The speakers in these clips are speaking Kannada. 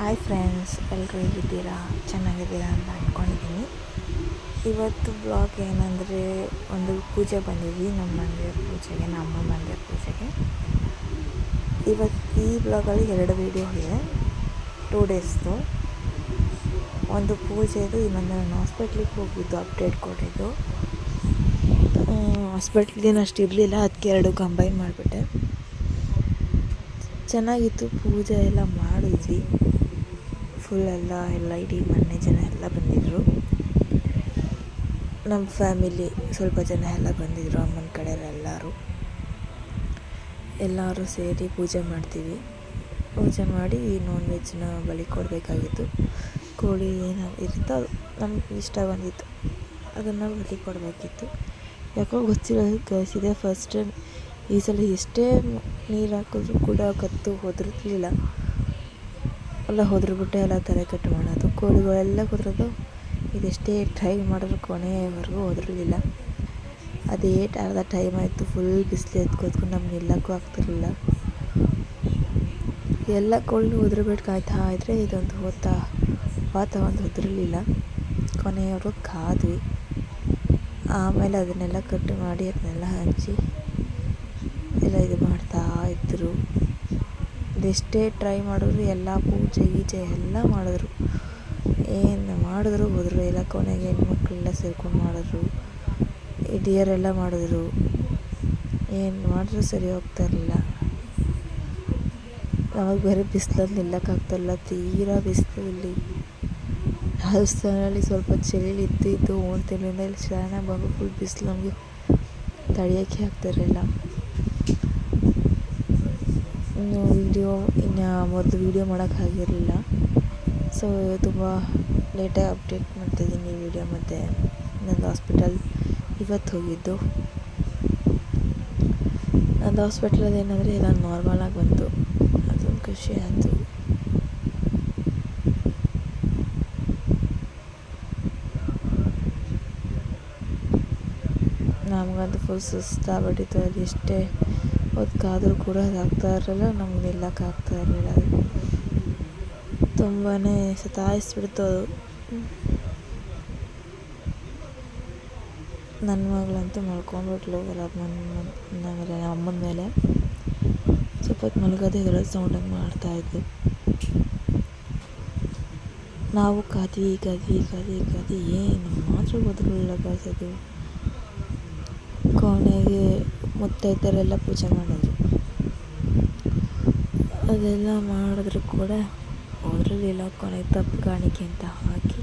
ಹಾಯ್ ಫ್ರೆಂಡ್ಸ್, ಎಲ್ಲರೂ ಹೇಗಿದ್ದೀರಾ? ಚೆನ್ನಾಗಿದ್ದೀರಾ ಅಂತ ಅಂದ್ಕೊಂಡಿದ್ದೀನಿ. ಇವತ್ತು ಬ್ಲಾಗ್ ಏನಂದರೆ, ಒಂದು ಪೂಜೆ ಬಂದಿದ್ವಿ, ನಮ್ಮ ಮಂದಿರ ಪೂಜೆಗೆ, ನಮ್ಮ ಮಂದಿರ ಪೂಜೆಗೆ. ಈ ಬ್ಲಾಗಲ್ಲಿ 2 ವೀಡಿಯೋ ಇದೆ, 2 ಡೇಸ್ದು. ಒಂದು ಪೂಜೆದು, ಇನ್ನೊಂದು ನಾನು ಹಾಸ್ಪಿಟ್ಲಿಗೆ ಹೋಗಿದ್ದು, ಅಪ್ಡೇಟ್ ಕೊಟ್ಟಿದ್ದು. ಹಾಸ್ಪಿಟ್ಲಿಗೇನು ಅಷ್ಟು ಇರಲಿಲ್ಲ, ಅದಕ್ಕೆ 2 ಕಂಬೈನ್ ಮಾಡಿಬಿಟ್ಟೆ. ಚೆನ್ನಾಗಿತ್ತು, ಪೂಜೆ ಎಲ್ಲ ಮಾಡಿದ್ವಿ. ಫುಲ್ ಎಲ್ಲ ಇಡೀ ಮನೆ ಜನ ಎಲ್ಲ ಬಂದಿದ್ದರು. ನಮ್ಮ ಫ್ಯಾಮಿಲಿ ಸ್ವಲ್ಪ ಜನ ಎಲ್ಲ ಬಂದಿದ್ದರು, ಅಮ್ಮನ ಕಡೆಯವರೆಲ್ಲರೂ. ಎಲ್ಲರೂ ಸೇರಿ ಪೂಜೆ ಮಾಡ್ತೀವಿ. ಪೂಜೆ ಮಾಡಿ ನಾನ್ ವೆಜ್ನ ಬಲಿ ಕೊಡಬೇಕಾಗಿತ್ತು. ಕೋಳಿ ಏನು ಇರುತ್ತೋ ನಮ್ಗೆ ಇಷ್ಟ ಬಂದಿತ್ತು, ಅದನ್ನು ಬಲಿ ಕೊಡಬೇಕಿತ್ತು. ಯಾಕೋ ಗೊತ್ತಿಲ್ಲ ಕಳಿಸಿದೆ ಫಸ್ಟ್ ಟೈಮ್. ಈ ಸಲ ಎಷ್ಟೇ ನೀರು ಹಾಕಿದ್ರು ಕೂಡ ಕತ್ತು ಹೊದಿರ್ಲಿಲ್ಲ. ಎಲ್ಲ ಹೊದ್ರುಬಿಟ್ಟೆ ಎಲ್ಲ ತಲೆ ಕಟ್ಟು ಮಾಡೋದು. ಕೋಳಿಗಳೆಲ್ಲ ಕುದ್ರೋದು. ಇದೆಷ್ಟೇ ಟ್ರೈ ಮಾಡಿದ್ರು ಕೊನೆಯವರೆಗೂ ಹೊದಿರಲಿಲ್ಲ. ಅದೇ ಅರ್ಧ ಟೈಮ್ ಆಯಿತು. ಫುಲ್ ಬಿಸಿಲು ಎತ್ಕೋತ್ಕೊಂಡು ನಮ್ಗೆ ನಿಲ್ಲಕ್ಕೂ ಆಗ್ತಿರಲಿಲ್ಲ. ಎಲ್ಲ ಕೋಳಿ ಹೊದ್ರಬಿಟ್ಟು ಕಾಯ್ತಾ ಇದ್ದರೆ ಇದೊಂದು ಒಂದು ಹೊದಿರಲಿಲ್ಲ. ಕೊನೆಯವರು ಕಾದ್ವಿ. ಆಮೇಲೆ ಅದನ್ನೆಲ್ಲ ಕಟ್ಟು ಮಾಡಿ ಅದನ್ನೆಲ್ಲ ಹಂಚಿ ಎಲ್ಲ ಇದು ಮಾಡ್ತಾ ಇದ್ದರು. ಅದೆಷ್ಟೇ ಟ್ರೈ ಮಾಡಿದ್ರು ಎಲ್ಲ ಪೂಜೆ ಗೀಜೆ ಎಲ್ಲ ಮಾಡಿದ್ರು, ಏನು ಮಾಡಿದ್ರು ಹೋದರು. ಎಲ್ಲ ಕೊನೆಗೆ ಹೆಣ್ಮಕ್ಳೆಲ್ಲ ಸೇರ್ಕೊಂಡು ಮಾಡಿದ್ರು, ಹಿರಿಯರೆಲ್ಲ ಮಾಡಿದ್ರು. ಏನು ಮಾಡಿದ್ರು ಸರಿ ಹೋಗ್ತಾ ಇರಲಿಲ್ಲ. ನಮಗೆ ಬೇರೆ ಬಿಸಿಲಲ್ಲಿ ನಿಲ್ಲಕ್ಕಾಗ್ತಾಯಿಲ್ಲ, ತೀರಾ ಬಿಸಿಲು. ಇಲ್ಲಿ ರಾಜಸ್ಥಾನಲ್ಲಿ ಸ್ವಲ್ಪ ಚಳಿ ಇದ್ದು 1 ತಿಂಗಳಿಂದ ಇಲ್ಲಿ ಚೆನ್ನಾಗಿ ಬಂದು ಫುಲ್ ಬಿಸಿಲು, ನಮಗೆ ತಡೆಯೋಕ್ಕೆ ಆಗ್ತಾಯಿರಲಿಲ್ಲ. ಮೊದಲು ವೀಡಿಯೋ ಮಾಡೋಕ್ಕಾಗಿರಲಿಲ್ಲ. ಸೊ ತುಂಬ ಲೇಟಾಗಿ ಅಪ್ಡೇಟ್ ಮಾಡ್ತಾಯಿದ್ದೀನಿ ವೀಡಿಯೋ. ಮತ್ತು ನಂದು ಹಾಸ್ಪಿಟಲ್ ಇವತ್ತು ಹೋಗಿದ್ದು. ನಂದು ಹಾಸ್ಪಿಟಲಲ್ಲಿ ಏನಂದರೆ ಎಲ್ಲ ನಾರ್ಮಲಾಗಿ ಬಂತು, ಅದೊಂದು ಖುಷಿ ಆಯಿತು. ನಮಗಂತೂ ಫುಲ್ ಸುಸ್ತಾಗ್ಬಿಟ್ಟಿತ್ತು. ಅದು ಎಷ್ಟೇ ಹೊತ್ತಾದರೂ ಕೂಡ ಅದಾಗ್ತಾ ಇರಲಿಲ್ಲ, ನಮ್ಗೆ ನಿಲ್ಲಕ್ಕಾಗ್ತಾ ಇರಲಿಲ್ಲ. ಅದು ತುಂಬಾ ಸತಾಯಿಸ್ಬಿಡ್ತು ಅದು. ನನ್ನ ಮಗಳಂತೂ ಮಲ್ಕೊಂಡ್ಬಿಟ್ಲು ನಮ್ಮ ಅಮ್ಮನ ಮೇಲೆ. ಸ್ವಲ್ಪ ಹೊತ್ತು ಮಲಗೋದೇ ಇದೆಲ್ಲ ಸೌಂಡಾಗಿ ಮಾಡ್ತಾಯಿದ್ಲು. ನಾವು ಕಾದ್ವಿ ಏನು ಮಾತ್ರ ಹೋದ್ರಲ್ಲ ಕಾಸೋದು. ಕೊನೆಗೆ ಮುತ್ತೈದರೆಲ್ಲ ಪೂಜೆ ಮಾಡಿದ್ರು. ಅದೆಲ್ಲ ಮಾಡಿದ್ರು ಕೂಡ ಹೋದ್ರಲಿಲ್ಲ. ಕೊನೆಗೆ ತಪ್ಪು ಕಾಣಿಕೆ ಅಂತ ಹಾಕಿ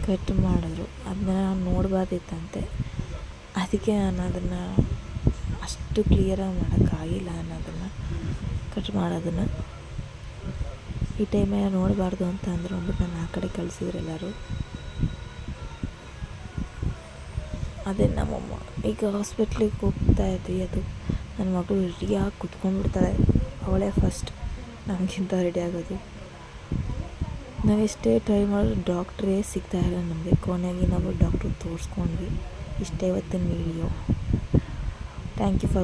ಕಟ್ ಮಾಡಿದ್ರು. ಅದನ್ನ ನಾವು ನೋಡಬಾರ್ದಿತ್ತಂತೆ. ಅದಕ್ಕೆ ನಾನು ಅದನ್ನು ಅಷ್ಟು ಕ್ಲಿಯರಾಗಿ ಮಾಡೋಕ್ಕಾಗಿಲ್ಲ. ಅನ್ನೋದನ್ನು ಕಟ್ ಮಾಡೋದನ್ನು ಈ ಟೈಮಲ್ಲಿ ನೋಡಬಾರ್ದು ಅಂತ ಅಂದರು ಅಂದ್ಬಿಟ್ಟು ನಾನು ಆ ಕಡೆ ಕಳಿಸಿದ್ರು ಎಲ್ಲರೂ. ಅದೇ ನಮ್ಮಮ್ಮ ಈಗ ಹಾಸ್ಪಿಟ್ಲಿಗೆ ಹೋಗ್ತಾ ಇದ್ವಿ. ಅದು ನನ್ನ ಮಗಳು ರೆಡಿಯಾಗಿ ಕುತ್ಕೊಂಡ್ಬಿಡ್ತಾಳೆ. ಅವಳೇ ಫಸ್ಟ್ ನಮಗಿಂತ ರೆಡಿ ಆಗೋದು. ನಾವೆಷ್ಟೇ ಟ್ರೈ ಮಾಡಿದ್ರು ಡಾಕ್ಟ್ರೇ ಸಿಗ್ತಾಯಿಲ್ಲ ನಮಗೆ. ಕೊನೆಗೆ ನಾವು ಡಾಕ್ಟ್ರಿಗೆ ತೋರಿಸ್ಕೊಂಡ್ವಿ. ಇಷ್ಟೇ ಇವತ್ತಿನ ವೀಡಿಯೋ. Thank you for